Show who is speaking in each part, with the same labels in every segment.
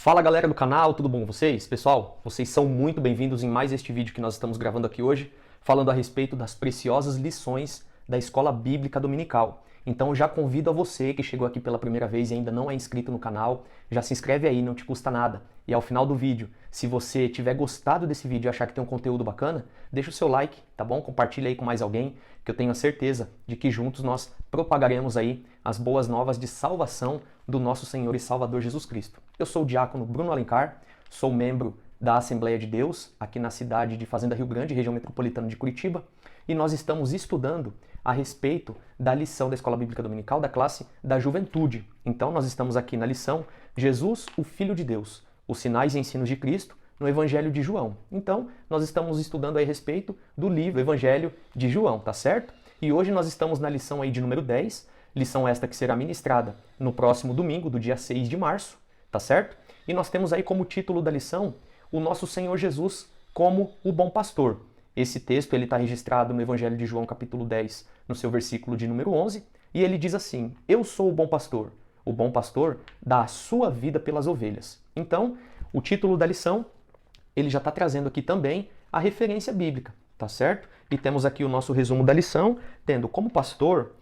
Speaker 1: Fala galera do canal, tudo bom com vocês? Pessoal, vocês são muito bem-vindos em mais este vídeo que nós estamos gravando aqui hoje, falando a respeito das preciosas lições da Escola Bíblica Dominical. Então eu já convido a você que chegou aqui pela primeira vez e ainda não é inscrito no canal, já se inscreve aí, não te custa nada. E ao final do vídeo, se você tiver gostado desse vídeo e achar que tem um conteúdo bacana, deixa o seu like, tá bom? Compartilha aí com mais alguém, que eu tenho a certeza de que juntos nós propagaremos aí as boas novas de salvação do nosso Senhor e Salvador Jesus Cristo. Eu sou o diácono Bruno Alencar, sou membro da Assembleia de Deus, aqui na cidade de Fazenda Rio Grande, região metropolitana de Curitiba, e nós estamos estudando a respeito da lição da Escola Bíblica Dominical da classe da Juventude. Então nós estamos aqui na lição Jesus, o Filho de Deus, os sinais e ensinos de Cristo no Evangelho de João. Então nós estamos estudando aí a respeito do livro Evangelho de João, tá certo? E hoje nós estamos na lição aí de número 10, lição esta que será ministrada no próximo domingo, do dia 6 de março, tá certo? E nós temos aí como título da lição o nosso Senhor Jesus como o bom pastor. Esse texto ele está registrado no Evangelho de João, capítulo 10, no seu versículo de número 11, e ele diz assim: Eu sou o bom pastor dá a sua vida pelas ovelhas. Então, o título da lição, ele já está trazendo aqui também a referência bíblica, tá certo? E temos aqui o nosso resumo da lição, tendo como pastor,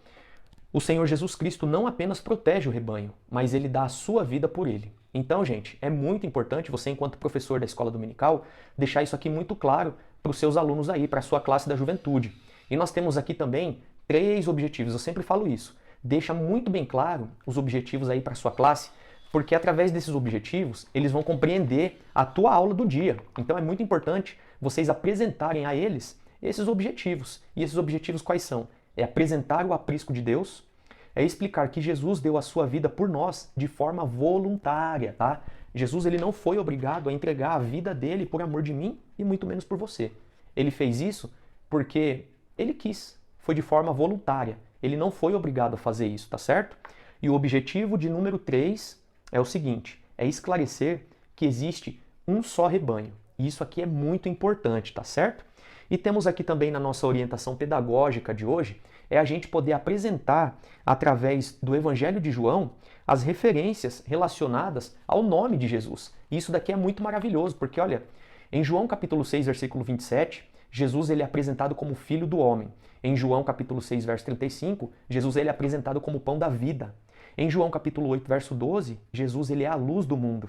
Speaker 1: o Senhor Jesus Cristo não apenas protege o rebanho, mas ele dá a sua vida por ele. Então, gente, é muito importante você, enquanto professor da escola dominical, deixar isso aqui muito claro para os seus alunos aí, para a sua classe da juventude. E nós temos aqui também 3 objetivos, eu sempre falo isso. Deixa muito bem claro os objetivos aí para a sua classe, porque através desses objetivos, eles vão compreender a tua aula do dia. Então é muito importante vocês apresentarem a eles esses objetivos. E esses objetivos quais são? É apresentar o aprisco de Deus, é explicar que Jesus deu a sua vida por nós de forma voluntária, tá? Jesus ele não foi obrigado a entregar a vida dele por amor de mim e muito menos por você. Ele fez isso porque ele quis, foi de forma voluntária. Ele não foi obrigado a fazer isso, tá certo? E o objetivo de número 3 é o seguinte, é esclarecer que existe um só rebanho. E isso aqui é muito importante, tá certo? E temos aqui também na nossa orientação pedagógica de hoje, é a gente poder apresentar, através do Evangelho de João, as referências relacionadas ao nome de Jesus. E isso daqui é muito maravilhoso, porque olha, em João capítulo 6, versículo 27, Jesus ele é apresentado como Filho do Homem. Em João capítulo 6, verso 35, Jesus ele é apresentado como Pão da Vida. Em João capítulo 8, verso 12, Jesus ele é a luz do mundo.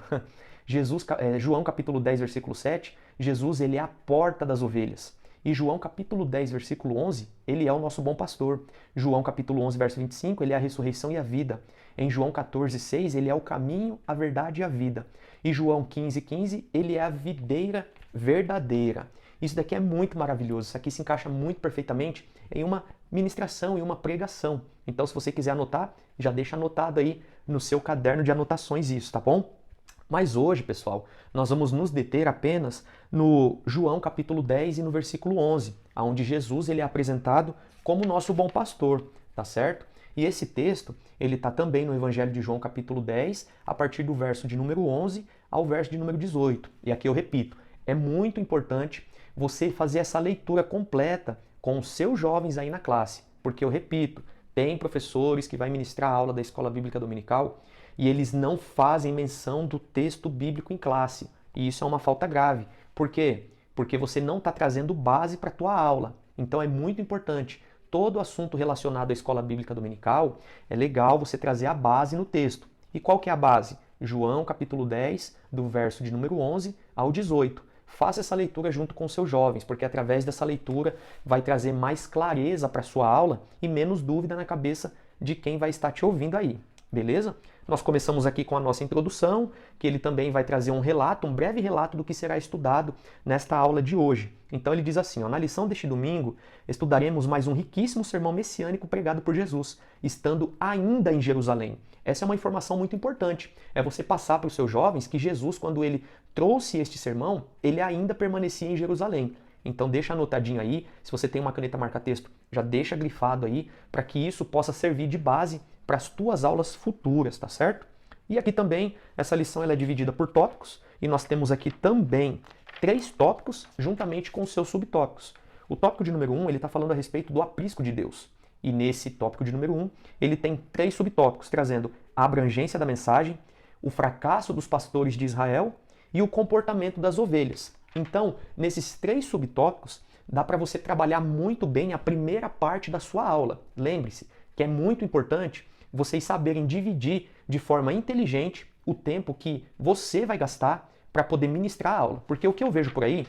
Speaker 1: João capítulo 10, versículo 7, Jesus ele é a porta das ovelhas. E João capítulo 10, versículo 11, ele é o nosso bom pastor. João capítulo 11, verso 25, ele é a ressurreição e a vida. Em João 14, 6, ele é o caminho, a verdade e a vida. E João 15, 15, ele é a videira verdadeira. Isso daqui é muito maravilhoso, isso aqui se encaixa muito perfeitamente em uma ministração, em uma pregação. Então, se você quiser anotar, já deixa anotado aí no seu caderno de anotações isso, tá bom? Mas hoje, pessoal, nós vamos nos deter apenas no João capítulo 10 e no versículo 11, onde Jesus ele é apresentado como nosso bom pastor, tá certo? E esse texto, ele está também no Evangelho de João capítulo 10, a partir do verso de número 11 ao verso de número 18. E aqui eu repito, é muito importante você fazer essa leitura completa com os seus jovens aí na classe, porque eu repito, tem professores que vai ministrar a aula da Escola Bíblica Dominical e eles não fazem menção do texto bíblico em classe. E isso é uma falta grave. Por quê? Porque você não está trazendo base para a tua aula. Então é muito importante. Todo assunto relacionado à Escola Bíblica Dominical, é legal você trazer a base no texto. E qual que é a base? João capítulo 10, do verso de número 11 ao 18. Faça essa leitura junto com seus jovens, porque através dessa leitura vai trazer mais clareza para a sua aula e menos dúvida na cabeça de quem vai estar te ouvindo aí. Beleza? Nós começamos aqui com a nossa introdução, que ele também vai trazer um relato, um breve relato do que será estudado nesta aula de hoje. Então ele diz assim, ó, na lição deste domingo, estudaremos mais um riquíssimo sermão messiânico pregado por Jesus, estando ainda em Jerusalém. Essa é uma informação muito importante. É você passar para os seus jovens que Jesus, quando ele trouxe este sermão, ele ainda permanecia em Jerusalém. Então deixa anotadinho aí, se você tem uma caneta marca-texto, já deixa grifado aí, para que isso possa servir de base para as tuas aulas futuras, tá certo? E aqui também, essa lição ela é dividida por tópicos, e nós temos aqui também 3 tópicos, juntamente com os seus subtópicos. O tópico de número 1, ele está falando a respeito do aprisco de Deus. E nesse tópico de número 1, ele tem 3 subtópicos, trazendo a abrangência da mensagem, o fracasso dos pastores de Israel e o comportamento das ovelhas. Então, nesses 3 subtópicos, dá para você trabalhar muito bem a primeira parte da sua aula. Lembre-se que é muito importante vocês saberem dividir de forma inteligente o tempo que você vai gastar para poder ministrar a aula. Porque o que eu vejo por aí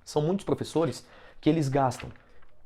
Speaker 1: são muitos professores que eles gastam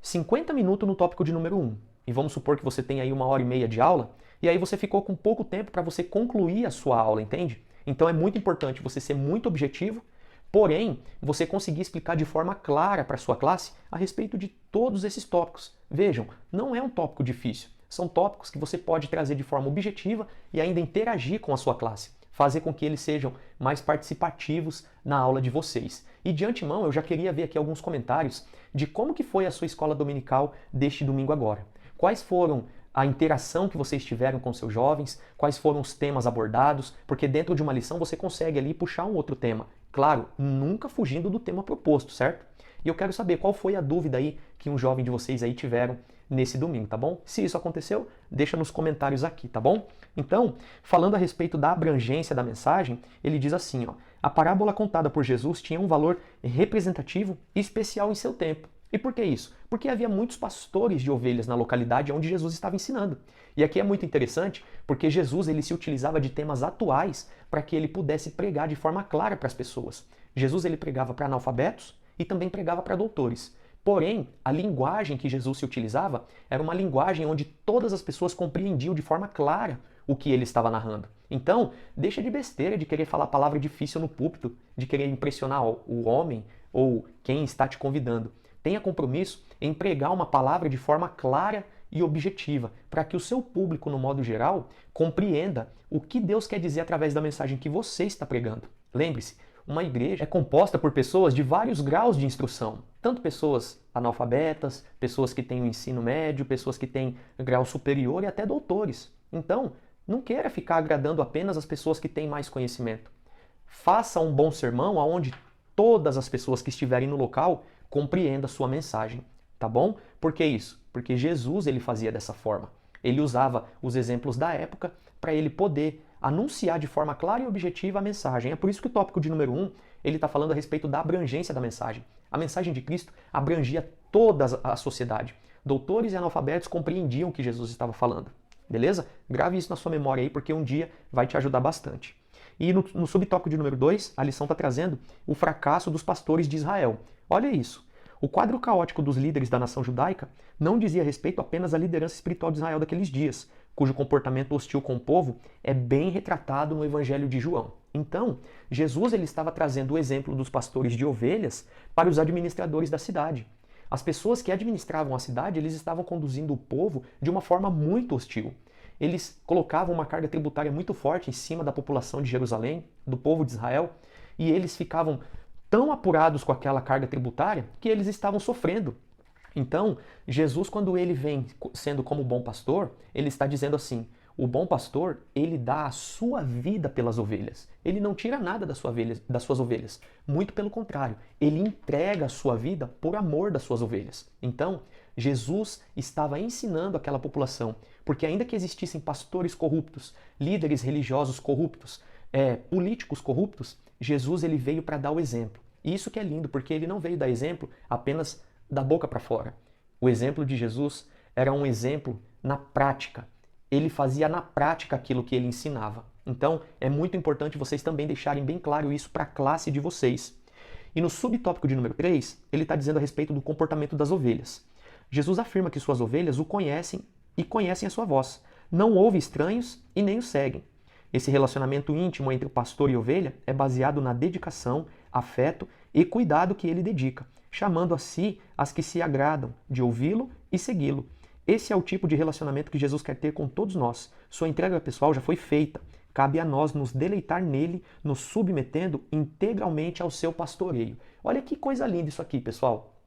Speaker 1: 50 minutos no tópico de número 1. E vamos supor que você tem aí 1h30 de aula, e aí você ficou com pouco tempo para você concluir a sua aula, entende? Então é muito importante você ser muito objetivo, porém, você conseguir explicar de forma clara para a sua classe a respeito de todos esses tópicos. Vejam, não é um tópico difícil. São tópicos que você pode trazer de forma objetiva e ainda interagir com a sua classe, fazer com que eles sejam mais participativos na aula de vocês. E de antemão, eu já queria ver aqui alguns comentários de como que foi a sua escola dominical deste domingo agora. Quais foram a interação que vocês tiveram com seus jovens, quais foram os temas abordados, porque dentro de uma lição você consegue ali puxar um outro tema. Claro, nunca fugindo do tema proposto, certo? E eu quero saber qual foi a dúvida aí que um jovem de vocês aí tiveram nesse domingo, tá bom? Se isso aconteceu, deixa nos comentários aqui, tá bom? Então, falando a respeito da abrangência da mensagem, ele diz assim, ó, a parábola contada por Jesus tinha um valor representativo e especial em seu tempo. E por que isso? Porque havia muitos pastores de ovelhas na localidade onde Jesus estava ensinando. E aqui é muito interessante porque Jesus ele se utilizava de temas atuais para que ele pudesse pregar de forma clara para as pessoas. Jesus ele pregava para analfabetos e também pregava para doutores. Porém, a linguagem que Jesus se utilizava era uma linguagem onde todas as pessoas compreendiam de forma clara o que ele estava narrando. Então, deixa de besteira de querer falar palavra difícil no púlpito, de querer impressionar o homem ou quem está te convidando. Tenha compromisso em pregar uma palavra de forma clara e objetiva, para que o seu público, no modo geral, compreenda o que Deus quer dizer através da mensagem que você está pregando. Lembre-se, uma igreja é composta por pessoas de vários graus de instrução, tanto pessoas analfabetas, pessoas que têm o ensino médio, pessoas que têm grau superior e até doutores. Então, não queira ficar agradando apenas as pessoas que têm mais conhecimento. Faça um bom sermão onde todas as pessoas que estiverem no local compreendam a sua mensagem, tá bom? Por que isso? Porque Jesus ele fazia dessa forma. Ele usava os exemplos da época para ele poder anunciar de forma clara e objetiva a mensagem. É por isso que o tópico de número 1, ele está falando a respeito da abrangência da mensagem. A mensagem de Cristo abrangia toda a sociedade. Doutores e analfabetos compreendiam o que Jesus estava falando. Beleza? Grave isso na sua memória aí, porque um dia vai te ajudar bastante. E no subtópico de número 2, a lição está trazendo o fracasso dos pastores de Israel. Olha isso. O quadro caótico dos líderes da nação judaica não dizia respeito apenas à liderança espiritual de Israel daqueles dias, cujo comportamento hostil com o povo é bem retratado no Evangelho de João. Então, Jesus ele estava trazendo o exemplo dos pastores de ovelhas para os administradores da cidade. As pessoas que administravam a cidade, eles estavam conduzindo o povo de uma forma muito hostil. Eles colocavam uma carga tributária muito forte em cima da população de Jerusalém, do povo de Israel, e eles ficavam tão apurados com aquela carga tributária que eles estavam sofrendo. Então, Jesus, quando ele vem sendo como bom pastor, ele está dizendo assim, o bom pastor, ele dá a sua vida pelas ovelhas. Ele não tira nada das suas ovelhas. Muito pelo contrário, ele entrega a sua vida por amor das suas ovelhas. Então, Jesus estava ensinando aquela população, porque ainda que existissem pastores corruptos, líderes religiosos corruptos, políticos corruptos, Jesus ele veio para dar o exemplo. E isso que é lindo, porque ele não veio dar exemplo apenas da boca para fora. O exemplo de Jesus era um exemplo na prática. Ele fazia na prática aquilo que ele ensinava. Então, é muito importante vocês também deixarem bem claro isso para a classe de vocês. E no subtópico de número 3, ele está dizendo a respeito do comportamento das ovelhas. Jesus afirma que suas ovelhas o conhecem e conhecem a sua voz. Não ouve estranhos e nem o seguem. Esse relacionamento íntimo entre o pastor e ovelha é baseado na dedicação, afeto e cuidado que ele dedica, chamando a si as que se agradam de ouvi-lo e segui-lo. Esse é o tipo de relacionamento que Jesus quer ter com todos nós. Sua entrega pessoal já foi feita. Cabe a nós nos deleitar nele, nos submetendo integralmente ao seu pastoreio. Olha que coisa linda isso aqui, pessoal.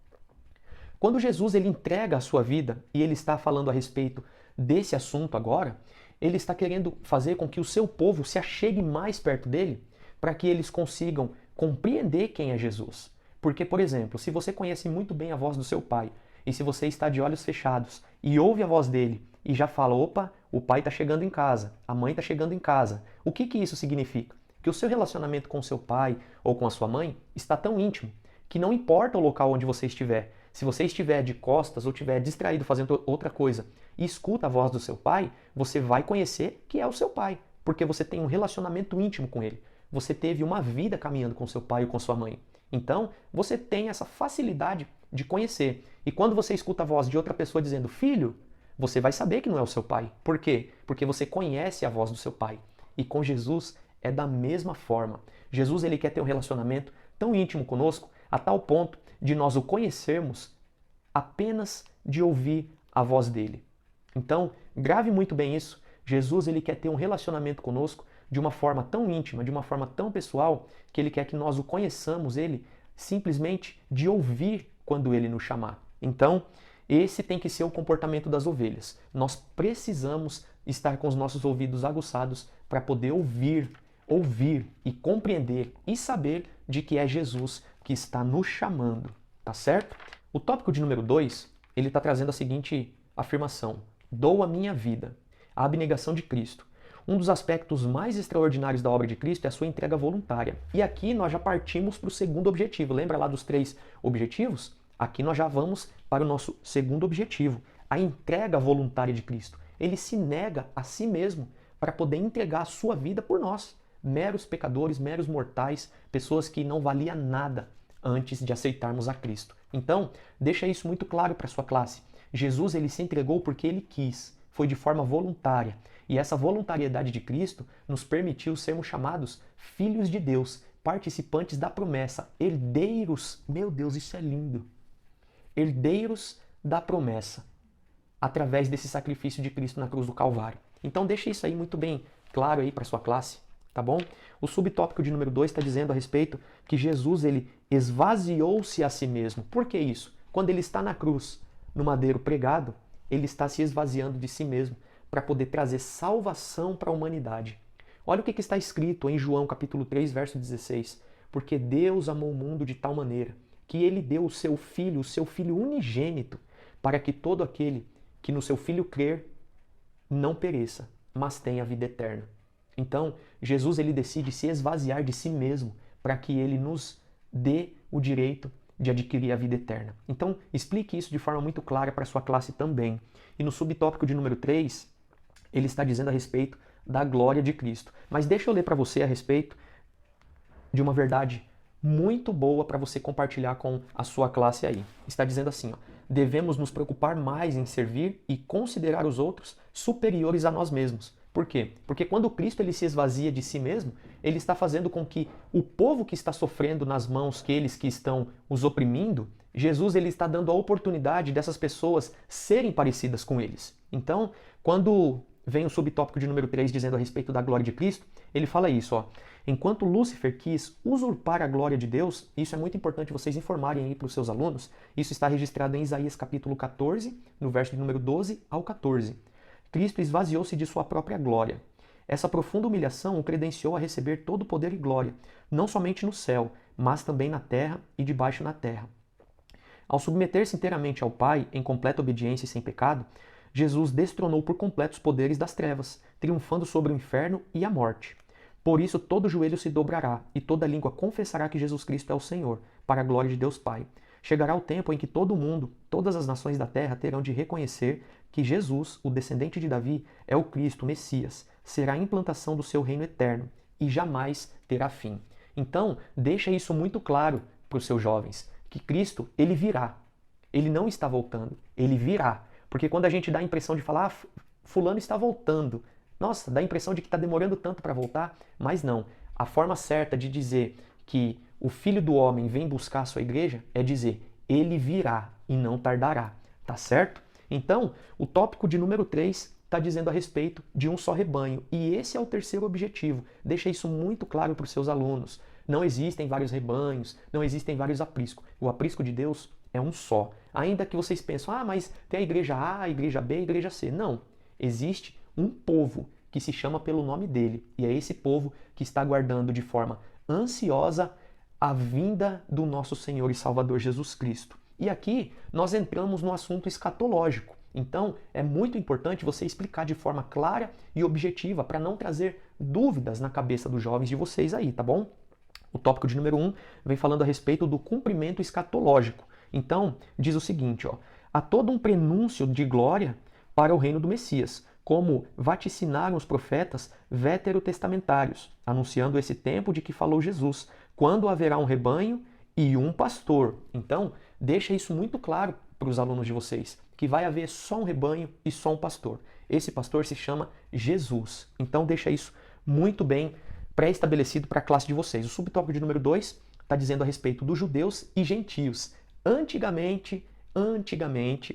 Speaker 1: Quando Jesus ele entrega a sua vida e ele está falando a respeito desse assunto agora, ele está querendo fazer com que o seu povo se achegue mais perto dele, para que eles consigam compreender quem é Jesus. Porque, por exemplo, se você conhece muito bem a voz do seu pai, e se você está de olhos fechados e ouve a voz dele e já fala, opa, o pai está chegando em casa, a mãe está chegando em casa. O que isso significa? Que o seu relacionamento com o seu pai ou com a sua mãe está tão íntimo que não importa o local onde você estiver. Se você estiver de costas ou estiver distraído fazendo outra coisa e escuta a voz do seu pai, você vai conhecer que é o seu pai, porque você tem um relacionamento íntimo com ele. Você teve uma vida caminhando com seu pai ou com sua mãe. Então, você tem essa facilidade de conhecer. E quando você escuta a voz de outra pessoa dizendo filho, você vai saber que não é o seu pai. Por quê? Porque você conhece a voz do seu pai. E com Jesus é da mesma forma. Jesus ele quer ter um relacionamento tão íntimo conosco, a tal ponto de nós o conhecermos apenas de ouvir a voz dele. Então, grave muito bem isso. Jesus ele quer ter um relacionamento conosco de uma forma tão íntima, de uma forma tão pessoal, que ele quer que nós o conheçamos ele simplesmente de ouvir quando ele nos chamar. Então, esse tem que ser o comportamento das ovelhas. Nós precisamos estar com os nossos ouvidos aguçados para poder ouvir e compreender e saber de que é Jesus que está nos chamando, tá certo? O tópico de número 2, ele está trazendo a seguinte afirmação: dou a minha vida, a abnegação de Cristo. Um dos aspectos mais extraordinários da obra de Cristo é a sua entrega voluntária. E aqui nós já partimos para o segundo objetivo. Lembra lá dos 3 objetivos? Aqui nós já vamos para o nosso segundo objetivo, a entrega voluntária de Cristo. Ele se nega a si mesmo para poder entregar a sua vida por nós, meros pecadores, meros mortais, pessoas que não valiam nada antes de aceitarmos a Cristo. Então, deixa isso muito claro para a sua classe. Jesus ele se entregou porque ele quis, foi de forma voluntária. E essa voluntariedade de Cristo nos permitiu sermos chamados filhos de Deus, participantes da promessa, herdeiros. Meu Deus, isso é lindo! Herdeiros da promessa, através desse sacrifício de Cristo na cruz do Calvário. Então deixa isso aí muito bem claro aí para sua classe, tá bom? O subtópico de número 2 está dizendo a respeito que Jesus ele esvaziou-se a si mesmo. Por que isso? Quando ele está na cruz, no madeiro pregado, ele está se esvaziando de si mesmo para poder trazer salvação para a humanidade. Olha o que está escrito em João capítulo 3, verso 16. Porque Deus amou o mundo de tal maneira que ele deu o seu filho unigênito, para que todo aquele que no seu filho crer não pereça, mas tenha vida eterna. Então, Jesus ele decide se esvaziar de si mesmo para que ele nos dê o direito de adquirir a vida eterna. Então, explique isso de forma muito clara para a sua classe também. E no subtópico de número 3, ele está dizendo a respeito da glória de Cristo. Mas deixa eu ler para você a respeito de uma verdade muito boa para você compartilhar com a sua classe aí. Está dizendo assim, ó, devemos nos preocupar mais em servir e considerar os outros superiores a nós mesmos. Por quê? Porque quando Cristo ele se esvazia de si mesmo, ele está fazendo com que o povo que está sofrendo nas mãos aqueles que estão os oprimindo, Jesus ele está dando a oportunidade dessas pessoas serem parecidas com eles. Então, quando vem o subtópico de número 3 dizendo a respeito da glória de Cristo, ele fala isso, ó. Enquanto Lúcifer quis usurpar a glória de Deus, isso é muito importante vocês informarem aí para os seus alunos, isso está registrado em Isaías capítulo 14, no verso de número 12 ao 14. Cristo esvaziou-se de sua própria glória. Essa profunda humilhação o credenciou a receber todo o poder e glória, não somente no céu, mas também na terra e debaixo da terra. Ao submeter-se inteiramente ao Pai, em completa obediência e sem pecado, Jesus destronou por completo os poderes das trevas, triunfando sobre o inferno e a morte. Por isso todo joelho se dobrará e toda língua confessará que Jesus Cristo é o Senhor, para a glória de Deus Pai. Chegará o tempo em que todo mundo, todas as nações da terra terão de reconhecer que Jesus, o descendente de Davi, é o Cristo, o Messias, será a implantação do seu reino eterno e jamais terá fim. Então, deixa isso muito claro para os seus jovens, que Cristo, ele virá. Ele não está voltando, ele virá. Porque quando a gente dá a impressão de falar, fulano está voltando, nossa, dá a impressão de que está demorando tanto para voltar, mas não. A forma certa de dizer que o Filho do Homem vem buscar a sua igreja é dizer, ele virá e não tardará, tá certo? Então, o tópico de número 3 está dizendo a respeito de um só rebanho, e esse é o terceiro objetivo. Deixa isso muito claro para os seus alunos. Não existem vários rebanhos, não existem vários apriscos. O aprisco de Deus é um só. Ainda que vocês pensam, mas tem a igreja A, a igreja B, a igreja C. Não, existe um povo que se chama pelo nome dele, e é esse povo que está aguardando de forma ansiosa a vinda do nosso Senhor e Salvador Jesus Cristo. E aqui nós entramos no assunto escatológico. Então, é muito importante você explicar de forma clara e objetiva para não trazer dúvidas na cabeça dos jovens de vocês aí, tá bom? O tópico de número 1 vem falando a respeito do cumprimento escatológico. Então, diz o seguinte, ó, há todo um prenúncio de glória para o reino do Messias, como vaticinaram os profetas veterotestamentários, anunciando esse tempo de que falou Jesus, quando haverá um rebanho e um pastor. Então, deixa isso muito claro para os alunos de vocês, que vai haver só um rebanho e só um pastor. Esse pastor se chama Jesus. Então, deixa isso muito bem pré-estabelecido para a classe de vocês. O subtópico de número 2 está dizendo a respeito dos judeus e gentios. Antigamente,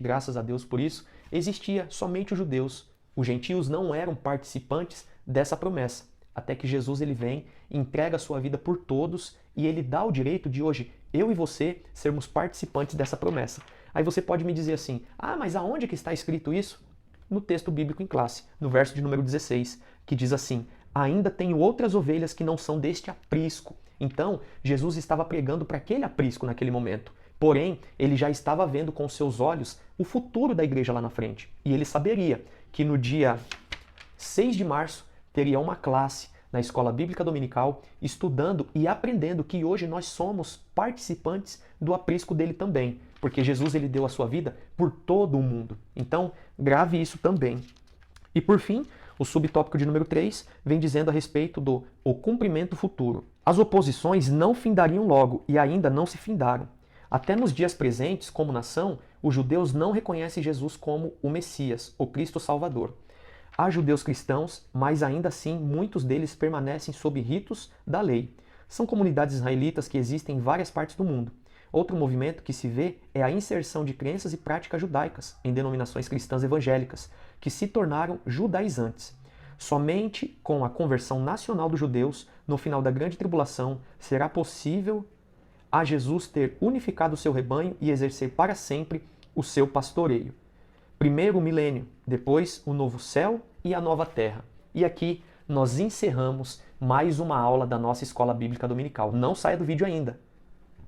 Speaker 1: graças a Deus por isso, existia somente os judeus. Os gentios não eram participantes dessa promessa. Até que Jesus ele vem, entrega a sua vida por todos e ele dá o direito de hoje, eu e você, sermos participantes dessa promessa. Aí você pode me dizer assim, mas aonde que está escrito isso? No texto bíblico em classe, no verso de número 16, que diz assim, ainda tenho outras ovelhas que não são deste aprisco. Então, Jesus estava pregando para aquele aprisco naquele momento. Porém, ele já estava vendo com seus olhos o futuro da igreja lá na frente. E ele saberia que no dia 6 de março teria uma classe na Escola Bíblica Dominical estudando e aprendendo que hoje nós somos participantes do aprisco dele também. Porque Jesus ele deu a sua vida por todo o mundo. Então, grave isso também. E por fim, o subtópico de número 3 vem dizendo a respeito do o cumprimento futuro. As oposições não findariam logo e ainda não se findaram. Até nos dias presentes, como nação, os judeus não reconhecem Jesus como o Messias, o Cristo Salvador. Há judeus cristãos, mas ainda assim muitos deles permanecem sob ritos da lei. São comunidades israelitas que existem em várias partes do mundo. Outro movimento que se vê é a inserção de crenças e práticas judaicas em denominações cristãs evangélicas, que se tornaram judaizantes. Somente com a conversão nacional dos judeus, no final da grande tribulação, será possível a Jesus ter unificado o seu rebanho e exercer para sempre o seu pastoreio. Primeiro o milênio, depois o novo céu e a nova terra. E aqui nós encerramos mais uma aula da nossa Escola Bíblica Dominical. Não saia do vídeo ainda.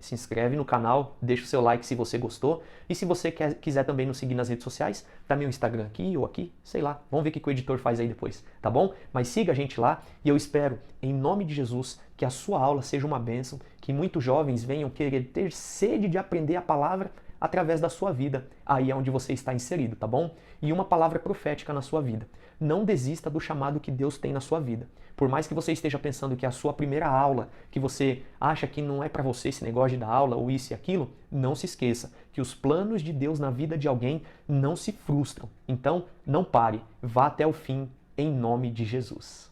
Speaker 1: Se inscreve no canal, deixa o seu like se você gostou. E se você quiser também nos seguir nas redes sociais, tá meu Instagram aqui ou aqui, sei lá. Vamos ver o que o editor faz aí depois, tá bom? Mas siga a gente lá e eu espero, em nome de Jesus, que a sua aula seja uma bênção, que muitos jovens venham querer ter sede de aprender a palavra através da sua vida, aí é onde você está inserido, tá bom? E uma palavra profética na sua vida. Não desista do chamado que Deus tem na sua vida. Por mais que você esteja pensando que é a sua primeira aula, que você acha que não é para você esse negócio de dar aula ou isso e aquilo, não se esqueça que os planos de Deus na vida de alguém não se frustram. Então, não pare, vá até o fim, em nome de Jesus.